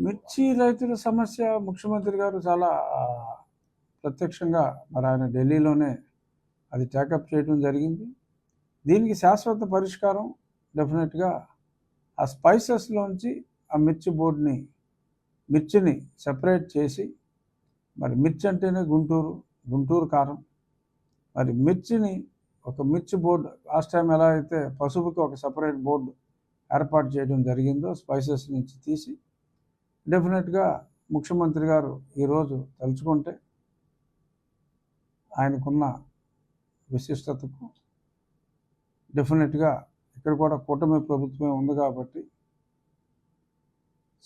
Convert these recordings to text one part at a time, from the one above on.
మిర్చి రైతుల సమస్య ముఖ్యమంత్రి గారు చాలా ప్రత్యక్షంగా మరి ఆయన ఢిల్లీలోనే అది టేకప్ చేయడం జరిగింది. దీనికి శాశ్వత పరిష్కారం డెఫినెట్గా ఆ స్పైసెస్లోంచి ఆ మిర్చిని సెపరేట్ చేసి, మరి మిర్చి అంటేనే గుంటూరు కారం, మరి ఒక మిర్చి బోర్డు లాస్ట్ టైం ఎలా అయితే పసుపుకి ఒక సపరేట్ బోర్డు ఏర్పాటు చేయడం జరిగిందో స్పైసెస్ నుంచి తీసి, డెఫినెట్గా ముఖ్యమంత్రి గారు ఈరోజు తలుచుకుంటే ఆయనకున్న విశిష్టతకు డెఫినెట్గా ఇక్కడ కూడా కూటమి ప్రభుత్వమే ఉంది కాబట్టి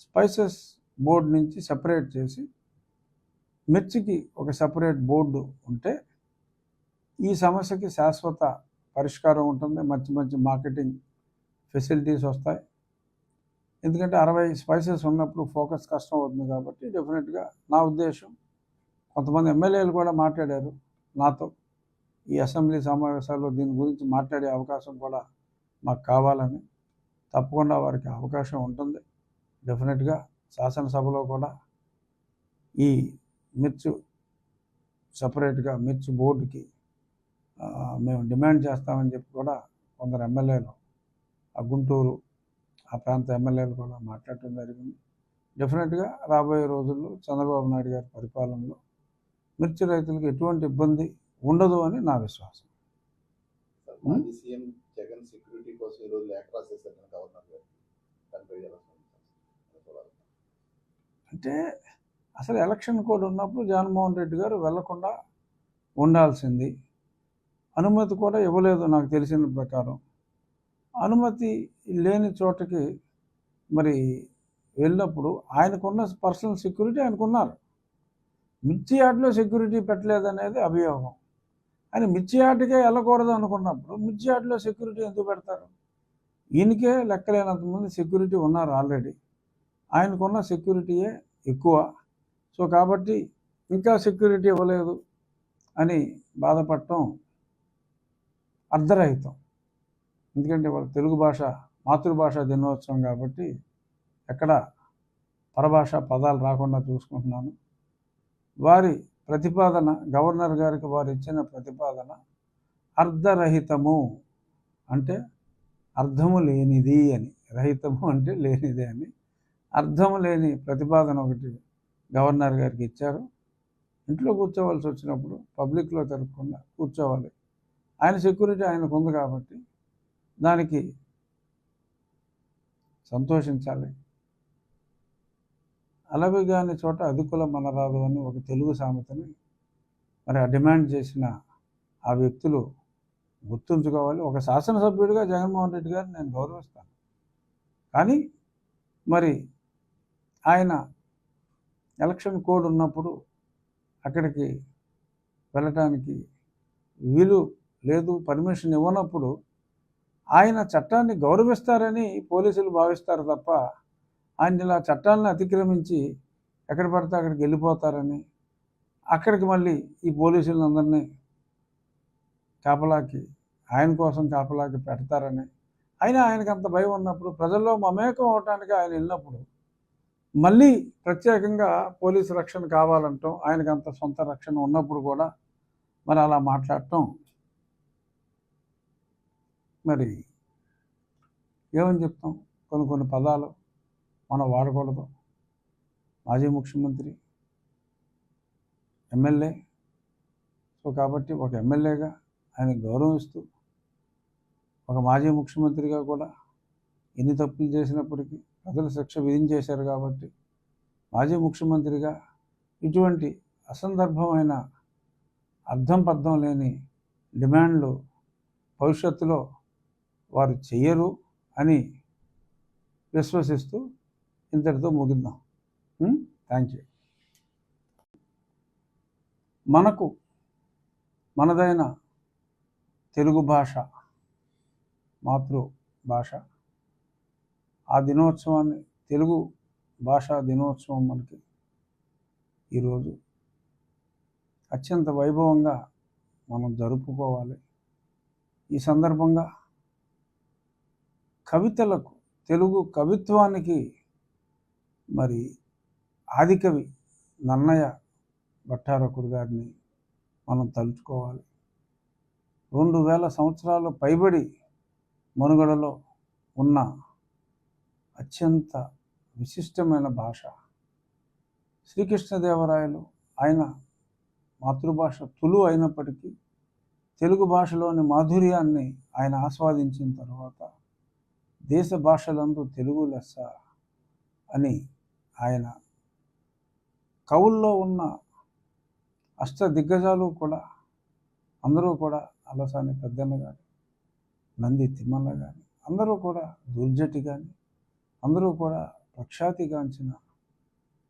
స్పైసెస్ బోర్డు నుంచి సెపరేట్ చేసి మిర్చికి ఒక సపరేట్ బోర్డు ఉంటే ఈ సమస్యకి శాశ్వత పరిష్కారం ఉంటుంది. మంచి మార్కెటింగ్ ఫెసిలిటీస్ వస్తాయి. ఎందుకంటే 60 స్పైసెస్ ఉన్నప్పుడు ఫోకస్ కష్టం అవుతుంది కాబట్టి డెఫినెట్గా నా ఉద్దేశం, కొంతమంది ఎమ్మెల్యేలు కూడా మాట్లాడారు నాతో ఈ అసెంబ్లీ సమావేశాల్లో దీని గురించి మాట్లాడే అవకాశం కూడా మాకు కావాలని. తప్పకుండా వారికి అవకాశం ఉంటుంది. డెఫినెట్గా శాసనసభలో కూడా ఈ సపరేట్గా మిర్చి బోర్డుకి మేము డిమాండ్ చేస్తామని చెప్పి కూడా కొందరు ఎమ్మెల్యేలు, ఆ గుంటూరు ఆ ప్రాంత ఎమ్మెల్యేలు కూడా మాట్లాడటం జరిగింది. డెఫినెట్గా రాబోయే రోజుల్లో చంద్రబాబు నాయుడు గారి పరిపాలనలో మిర్చి రైతులకు ఎటువంటి ఇబ్బంది ఉండదు అని నా విశ్వాసం. అంటే అసలు ఎలక్షన్ కోడ్ ఉన్నప్పుడు జగన్మోహన్ రెడ్డి గారు వెళ్లకుండా ఉండాల్సింది. అనుమతి కూడా ఇవ్వలేదు నాకు తెలిసిన ప్రకారం. అనుమతి లేని చోటకి మరి వెళ్ళినప్పుడు ఆయనకున్న పర్సనల్ సెక్యూరిటీ ఆయనకున్నారు. మిర్చి యార్డ్లో సెక్యూరిటీ పెట్టలేదనేది అభియోగం. ఆయన మిర్చి యార్డ్కే వెళ్ళకూడదు అనుకున్నప్పుడు మిర్చి యార్డ్లో సెక్యూరిటీ ఎందుకు పెడతారు? ఈయనకే లెక్కలేనంతమంది సెక్యూరిటీ ఉన్నారు ఆల్రెడీ. ఆయనకున్న సెక్యూరిటీయే ఎక్కువ. సో కాబట్టి ఇంకా సెక్యూరిటీ ఇవ్వలేదు అని బాధపడటం అర్ధరహితం. ఎందుకంటే వాళ్ళ తెలుగు భాష మాతృభాష దినోత్సవం కాబట్టి ఎక్కడ పరభాష పదాలు రాకుండా చూసుకుంటున్నాను. వారి ప్రతిపాదన, గవర్నర్ గారికి వారు ఇచ్చిన ప్రతిపాదన అర్ధరహితము అంటే అర్థము లేనిది అని, రహితము అంటే లేనిది అని, అర్థము లేని ప్రతిపాదన ఒకటి గవర్నర్ గారికి ఇచ్చారు. ఇంట్లో కూర్చోవలసి వచ్చినప్పుడు పబ్లిక్లో తిరగకుండా కూర్చోవాలి. ఆయన సెక్యూరిటీ ఆయనకు ఉంది కాబట్టి దానికి సంతోషించాలి. అలవిగాని చోట అధికుల మనరాదు అని ఒక తెలుగు సామెతని మరి ఆ డిమాండ్ చేసిన ఆ వ్యక్తులు గుర్తుంచుకోవాలి. ఒక శాసనసభ్యుడిగా జగన్మోహన్ రెడ్డి గారిని నేను గౌరవిస్తాను. కానీ మరి ఆయన ఎలక్షన్ కోడ్ ఉన్నప్పుడు అక్కడికి వెళ్ళటానికి వీలు లేదు, పర్మిషన్ ఇవ్వనప్పుడు ఆయన చట్టాన్ని గౌరవిస్తారని పోలీసులు భావిస్తారు తప్ప ఆయన ఇలా చట్టాలను అతిక్రమించి ఎక్కడ పడితే అక్కడికి వెళ్ళిపోతారని, అక్కడికి మళ్ళీ ఈ పోలీసులందరినీ ఆయన కోసం కాపలాకి పెడతారని, ఆయనకు అంత భయం ఉన్నప్పుడు, ప్రజల్లో మమేకం అవటానికి ఆయన వెళ్ళినప్పుడు మళ్ళీ ప్రత్యేకంగా పోలీసు రక్షణ కావాలంటాం, ఆయనకు అంత సొంత రక్షణ ఉన్నప్పుడు కూడా మరి అలా మాట్లాడటం మరి ఏమని చెప్తాం? కొన్ని పదాలు మనం వాడకూడదు. మాజీ ముఖ్యమంత్రి, ఎమ్మెల్యే. సో కాబట్టి ఒక ఎమ్మెల్యేగా ఆయన గౌరవిస్తూ, ఒక మాజీ ముఖ్యమంత్రిగా కూడా ఎన్ని తప్పులు చేసినప్పటికీ ప్రజలు శిక్ష విధించేశారు కాబట్టి మాజీ ముఖ్యమంత్రిగా ఇటువంటి అసందర్భమైన అర్థం పర్థం లేని డిమాండ్లు భవిష్యత్తులో వారు చెయ్యరు అని విశ్వసిస్తూ ఇంతటితో ముగిద్దాం. Thank you. మనదైన తెలుగు భాష, మాతృభాష, ఆ దినోత్సవాన్ని, తెలుగు భాషా దినోత్సవం మనకి ఈరోజు అత్యంత వైభవంగా మనం జరుపుకోవాలి. ఈ సందర్భంగా కవితలకు, తెలుగు కవిత్వానికి మరి ఆదికవి నన్నయ భట్టారకుడు గారిని మనం తలుచుకోవాలి. 2000 సంవత్సరాలు పైబడి మనుగడలో ఉన్న అత్యంత విశిష్టమైన భాష. శ్రీకృష్ణదేవరాయలు ఆయన మాతృభాష తులు అయినప్పటికీ తెలుగు భాషలోని మాధుర్యాన్ని ఆయన ఆస్వాదించిన తర్వాత దేశ భాషలందు తెలుగు లెస్స అని ఆయన కవుల్లో ఉన్న అష్ట దిగ్గజాలు కూడా అందరూ కూడా అలసాని పెద్దన్న కానీ, నంది తిమ్మన్న కానీ, అందరూ కూడా దుర్జటి కానీ, అందరూ కూడా ప్రఖ్యాతిగాంచిన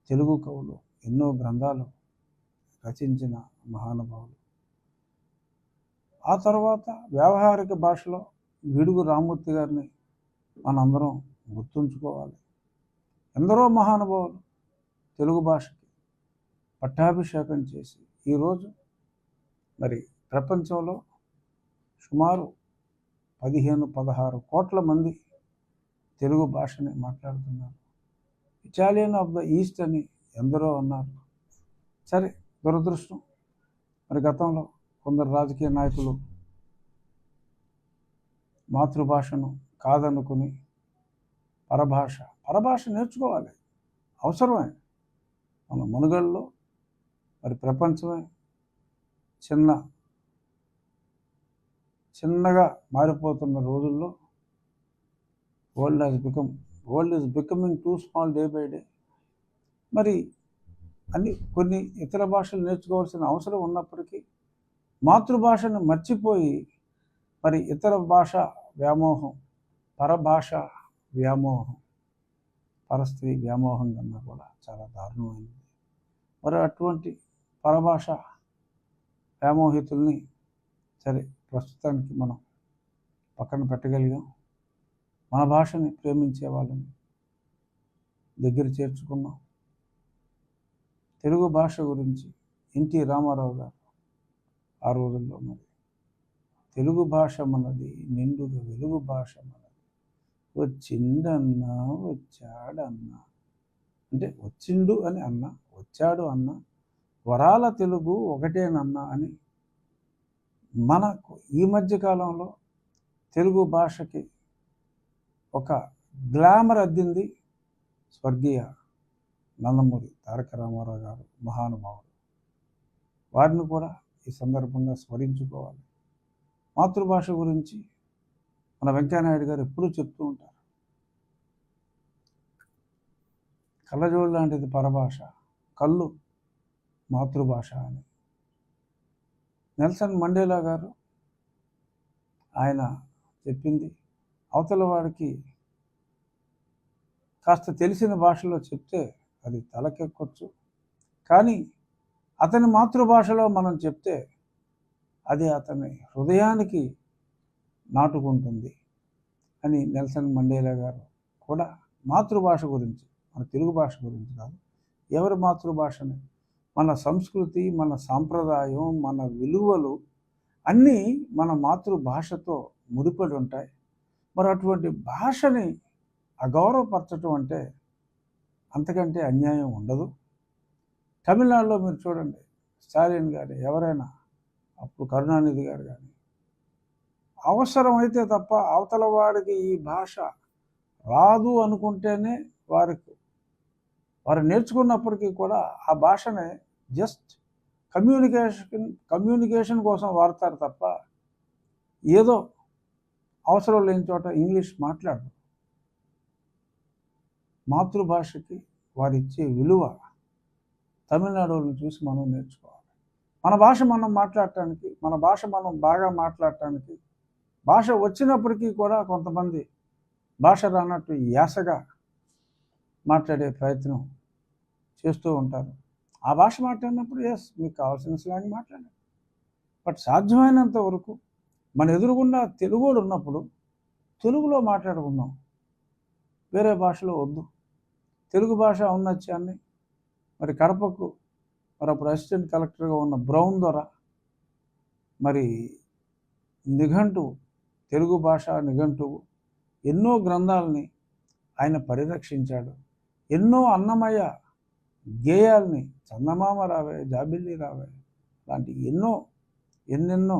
తెలుగు కవులు, ఎన్నో గ్రంథాలు రచించిన మహానుభావులు. ఆ తర్వాత వ్యావహారిక భాషలో గిడుగు రామ్మూర్తి గారిని మనందరం గుర్తుంచుకోవాలి. ఎందరో మహానుభావులు తెలుగు భాషకి పట్టాభిషేకం చేసి ఈరోజు మరి ప్రపంచంలో సుమారు 15-16 కోట్ల మంది తెలుగు భాషని మాట్లాడుతున్నారు. ఇటాలియన్ ఆఫ్ ద ఈస్ట్ అని ఎందరో అన్నారు. సరే, దురదృష్టం మరి గతంలో కొందరు రాజకీయ నాయకులు మాతృభాషను కాదనుకుని పరభాష నేర్చుకోవాలి, అవసరమే. మన మనుగడలో మరి ప్రపంచమే చిన్నగా మారిపోతున్న రోజుల్లో world is becoming two small day by day. మరి కొన్ని ఇతర భాషలు నేర్చుకోవాల్సిన అవసరం ఉన్నప్పటికీ మాతృభాషను మర్చిపోయి మరి ఇతర భాష వ్యామోహం, పరభాష వ్యామోహం, పరస్త్రీ వ్యామోహం కన్నా కూడా చాలా దారుణమైనది. మరి అటువంటి పరభాష వ్యామోహితుల్ని సరే ప్రస్తుతానికి మనం పక్కన పెట్టగలిగాం. మన భాషని ప్రేమించే వాళ్ళని దగ్గర చేర్చుకున్నాం. తెలుగు భాష గురించి ఎన్టీ రామారావు గారు ఆ రోజుల్లో మరి తెలుగు భాష మనది, నిండుగా వెలుగు భాష మనది, వచ్చిండన్నా వచ్చాడన్నా, అంటే వచ్చిండు అని అన్న, వచ్చాడు అన్న, వరాల తెలుగు ఒకటేనన్నా అని మనకు ఈ మధ్య కాలంలో తెలుగు భాషకి ఒక గ్లామర్ అద్దింది స్వర్గీయ నందమూరి తారక రామారావు గారు, మహానుభావుడు. వారిని కూడా ఈ సందర్భంగా స్మరించుకోవాలి. మాతృభాష గురించి మన వెంకయ్యనాయుడు గారు ఎప్పుడూ చెప్తూ ఉంటారు, కళ్ళజోడు లాంటిది పరభాష, కళ్ళు మాతృభాష అని. నెల్సన్ మండేలా గారు ఆయన చెప్పింది అవతల వాడికి కాస్త తెలిసిన భాషలో చెప్తే అది తలకెక్కొచ్చు, కానీ అతని మాతృభాషలో మనం చెప్తే అది అతని హృదయానికి నాటుకుంటుంది అని నెల్సన్ మండేలా గారు కూడా మాతృభాష గురించి, మన తెలుగు భాష గురించి కాదు, ఎవరి మాతృభాషని, మన సంస్కృతి, మన సాంప్రదాయం, మన విలువలు అన్నీ మన మాతృభాషతో ముడిపడి ఉంటాయి. మరి అటువంటి భాషని అగౌరవపరచడం అంటే అంతకంటే అన్యాయం ఉండదు. తమిళనాడులో మీరు చూడండి, స్టాలిన్ గారు, ఎవరైనా అప్పుడు కరుణానిధి గారు కానీ, అవసరమైతే తప్ప అవతల వాడికి ఈ భాష రాదు అనుకుంటేనే వారు నేర్చుకున్నప్పటికీ కూడా ఆ భాషని జస్ట్ కమ్యూనికేషన్ కోసం వాడతారు తప్ప ఏదో అవసరం లేని చోట ఇంగ్లీష్ మాట్లాడరు. మాతృభాషకి వారిచ్చే విలువ తమిళనాడుని చూసి మనం నేర్చుకోవాలి. మన భాష మనం మాట్లాడటానికి, మన భాష మనం బాగా మాట్లాడటానికి, భాష వచ్చినప్పటికీ కూడా కొంతమంది భాష రానట్టు యాసగా మాట్లాడే ప్రయత్నం చేస్తూ ఉంటారు. ఆ భాష మాట్లాడినప్పుడు ఎస్, మీకు కావాల్సిన స్లాంగ్ మాట్లాడండి. బట్ సాధ్యమైనంత వరకు మన ఎదురుగుండా తెలుగుడు ఉన్నప్పుడు తెలుగులో మాట్లాడుకుందాం, వేరే భాషలో వద్దు. తెలుగు భాష ఔన్నత్యాన్ని మరి కడపకు మరి అప్పుడు అసిస్టెంట్ కలెక్టర్గా ఉన్న బ్రౌన్ ద్వారా మరి నిఘంటువు, తెలుగు భాష నిఘంటువు, ఎన్నో గ్రంథాలని ఆయన పరిరక్షించాడు. ఎన్నో అన్నమయ్య గేయాల్ని, చందమామ రావే, జాబిల్లి రావే లాంటి ఎన్నెన్నో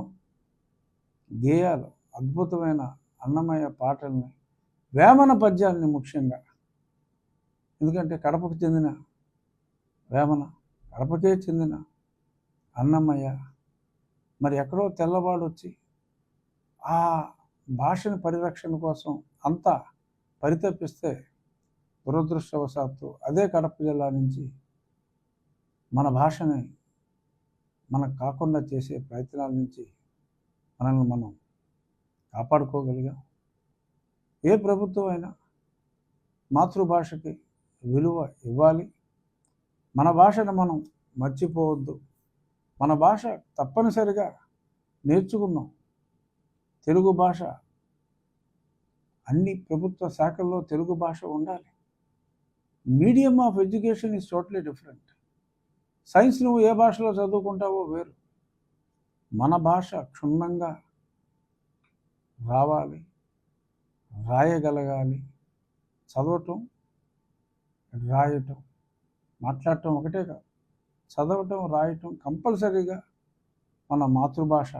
గేయాలు, అద్భుతమైన అన్నమయ్య పాటల్ని, వేమన పద్యాల్ని ముఖ్యంగా, ఎందుకంటే కడపకు చెందిన వేమన, కడపకే చెందిన అన్నమయ్య, మరి ఎక్కడో తెల్లవాడు వచ్చి ఆ భాషని పరిరక్షణ కోసం అంతా పరితపిస్తే దురదృష్టవశాత్తు అదే కడప జిల్లా నుంచి మన భాషని మనకు కాకుండా చేసే ప్రయత్నాల నుంచి మనల్ని మనం కాపాడుకోగలిగాం. ఏ ప్రభుత్వం అయినా మాతృభాషకి విలువ ఇవ్వాలి. మన భాషను మనం మర్చిపోవద్దు. మన భాష తప్పనిసరిగా నేర్చుకున్నాం. తెలుగు భాష అన్ని ప్రభుత్వ శాఖల్లో తెలుగు భాష ఉండాలి. Medium of education is totally different. Science నువ్వు ఏ భాషలో చదువుకుంటావో వేరు. మన భాష క్షుణ్ణంగా రావాలి, రాయగలగాలి. చదవటం, రాయటం, మాట్లాడటం ఒకటే కాదు, చదవటం, రాయటం కంపల్సరీగా మన మాతృభాష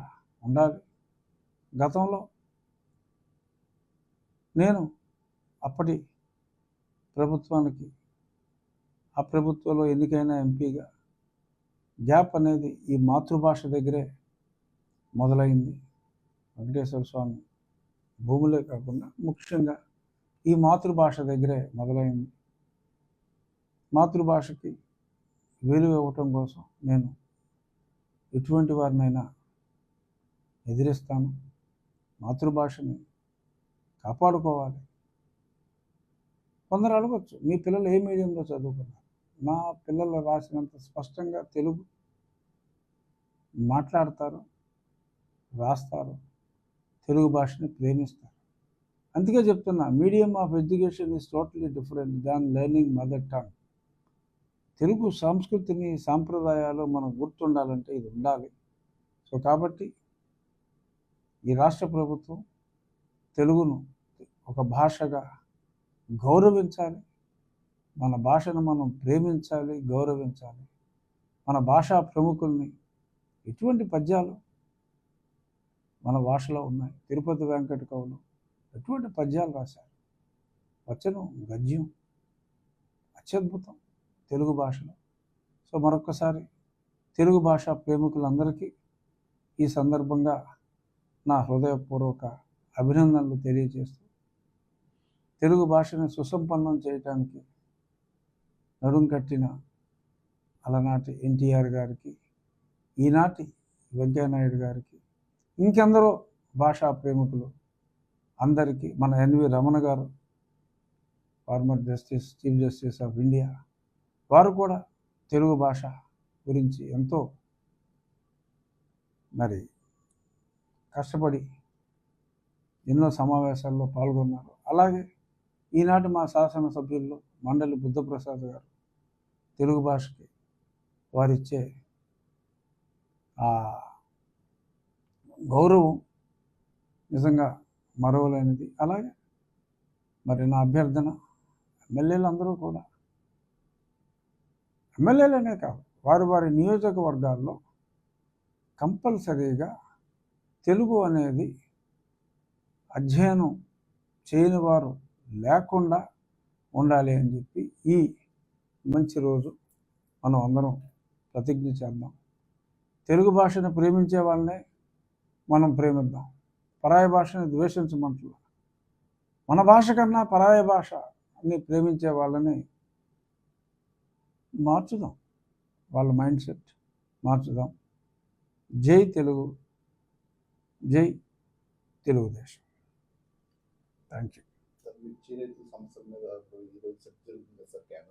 ఉండాలి. గతంలో నేను అప్పటి ప్రభుత్వానికి, ఆ ప్రభుత్వంలో ఎన్నికైన ఎంపీగా గ్యాప్ అనేది ఈ మాతృభాష దగ్గరే మొదలైంది. వెంకటేశ్వర స్వామి భూములే కాకుండా ముఖ్యంగా ఈ మాతృభాష దగ్గరే మొదలైంది. మాతృభాషకి విలువ ఇవ్వటం కోసం నేను ఎటువంటి వారినైనా ఎదిరిస్తాను. మాతృభాషని కాపాడుకోవాలి. కొందరు అడగచ్చు, మీ పిల్లలు ఏ మీడియంలో చదువుకున్నారు? మా పిల్లలు రాసినంత స్పష్టంగా తెలుగు మాట్లాడతారు, రాస్తారు, తెలుగు భాషని ప్రేమిస్తారు. అందుకే చెప్తున్నా, medium of education is totally different than learning mother tongue. Telugu సంస్కృతిని, సాంప్రదాయాలు మనకు గుర్తుండాలంటే ఇది ఉండాలి. సో కాబట్టి ఈ రాష్ట్ర ప్రభుత్వం తెలుగును ఒక భాషగా గౌరవించాలి. మన భాషను మనం ప్రేమించాలి, గౌరవించాలి. మన భాషా ప్రముఖుల్ని, ఎటువంటి పద్యాలు మన భాషలో ఉన్నాయి. తిరుపతి వెంకట కవులు ఎటువంటి పద్యాలు రాశారు. వచనం, గద్యం అత్యద్భుతం తెలుగు భాషలో. సో మరొక్కసారి తెలుగు భాషా ప్రేమికులందరికీ ఈ సందర్భంగా నా హృదయపూర్వక అభినందనలు తెలియజేస్తూ, తెలుగు భాషని సుసంపన్నం చేయటానికి నడుం కట్టిన అలనాటి ఎన్టీఆర్ గారికి, ఈనాటి వెంకయ్యనాయుడు గారికి, ఇంకెందరో భాషా ప్రేమికులు అందరికీ, మన ఎన్వి రమణ గారు, former justice, chief justice of India, వారు కూడా తెలుగు భాష గురించి ఎంతో మరి కష్టపడి ఎన్నో సమావేశాల్లో పాల్గొన్నారు. అలాగే ఈనాటి మా శాసనసభ్యుల్లో మండలి బుద్ధప్రసాద్ గారు తెలుగు భాషకి వారిచ్చే గౌరవం నిజంగా మరవలేనిది. అలాగే మరి నా అభ్యర్థన, ఎమ్మెల్యేలందరూ కూడా, ఎమ్మెల్యేలనే కాదు, వారి వారి నియోజకవర్గాల్లో కంపల్సరీగా తెలుగు అనేది అధ్యయనం చేయని వారు లేకుండా ఉండాలి అని చెప్పి ఈ మంచి రోజు మనం అందరం ప్రతిజ్ఞ చేద్దాం. తెలుగు భాషను ప్రేమించే వాళ్ళనే మనం ప్రేమిద్దాం. పరాయి భాషని ద్వేషించమంటున్నా. మన భాష కన్నా పరాయి భాష అని ప్రేమించే వాళ్ళని మార్చుదాం, వాళ్ళ మైండ్ సెట్ మార్చుదాం. జై తెలుగు, జై తెలుగుదేశం. Thank you.